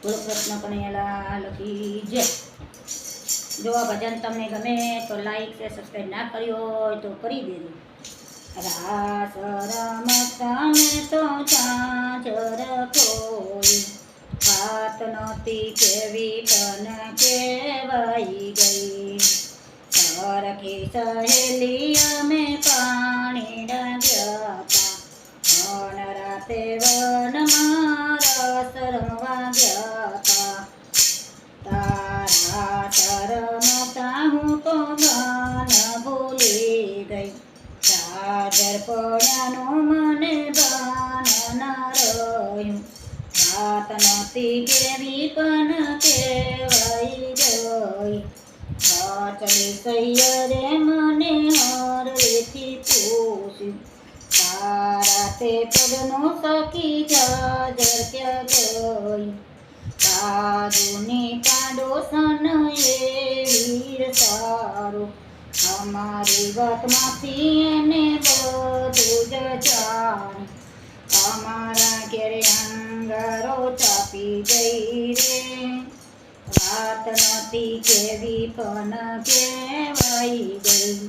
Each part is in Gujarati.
બોલો કૃષ્ણ કનૈયાલાલ કી જય। જો આ ભજન તમને ગમે તો લાઈક છે, સબસ્ક્રાઈબ ના કર્યો હોય તો કરી દેજો। રાસ રમતા મેં તો ઝાંઝર ખોઈ, વાત નહોતી કેવી પણ કહેવાઈ ગઈ। સરખી સહેલી અમે પાણીના ગયા તા, પણ રાતે વનમાં રસ રમવા ગયા તા। તારા શરમતા હું તો ભાન ભૂલી ગઈ, ઝાંઝર પડ્યાનું મને ભાન ના રહ્યું। વાત નહોતી કેવી પણ કહેવાઈ ગઈ, વાચલી સૈયરે મને હરવેથી પૂછ્યું, તારા તે પગનો સખી ઝાંઝર ક્યાં ગઈ। સાધુની પાડોશન એ વીર સારો, અમારી વાતમાંથી એને બધું જ જાણ। અમારા ઘેરે અંગારો ચાપી ગઈ રે, વાત નહોતી કેવી પણ કહેવાઈ ગઈ।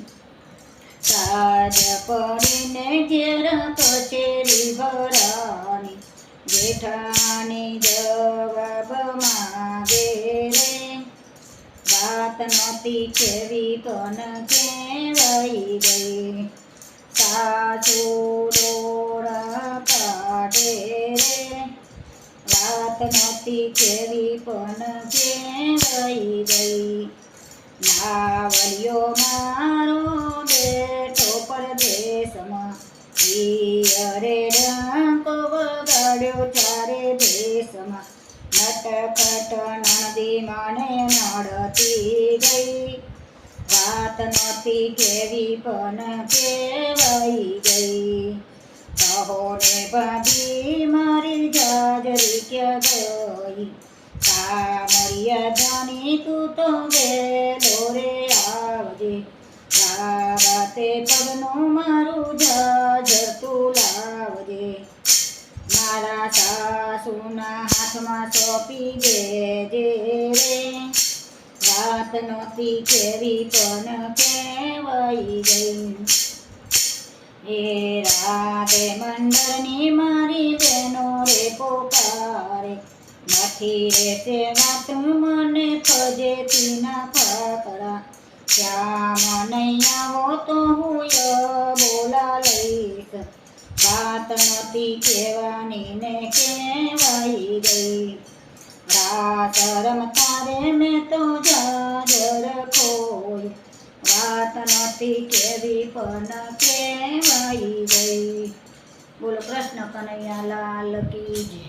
સાજ પડીને ઘેર કચેરી ભરાની, જેઠાણી જવાબ માંગે રે, વાત નહોતી કેવી પણ કહેવાઈ ગઈ। સાસુ ડોળા કાઢે રે, વાત નહોતી કેવી પણ કહેવાઈ ગઈ। નાવડિયો મારો બેઠો પરદેશમાં, પિયરે ડંક વગાડ્યો ચારે દેશમાં। નટખટ નણદી મને નડતી ગઈ, વાત નહોતી કેવી પણ કહેવાઈ ગઈ। કહો ને ભાભી મારી ઝાંઝરી ક્યાં ગઈ, કામરિયા જાની તું તો વેલો રે આવજે, રાતે પગનું મારું ઝાંઝર તું લાવજે। મારા સાસુના હાથમાં સોંપી દેજે રે, વાત નહોતી કેવી પણ કહેવાઈ ગઈ। એ રાધે મંડળની મારી બહેનો રે પોકારે, નથી રહેશે વાત મને ફજેતી ના ફાકડા। શ્યામ નહીં આવો તો હું બોલા લઈશ, વાત નહોતી કહેવાની ને કહેવાઈ ગઈ। રાસ રમતા રે મેં તો ઝાંઝર ખોઈ, વાત નહોતી કેવી પણ કહેવાઈ ગઈ। બોલો કૃષ્ણ કનૈયાલાલ કી જય।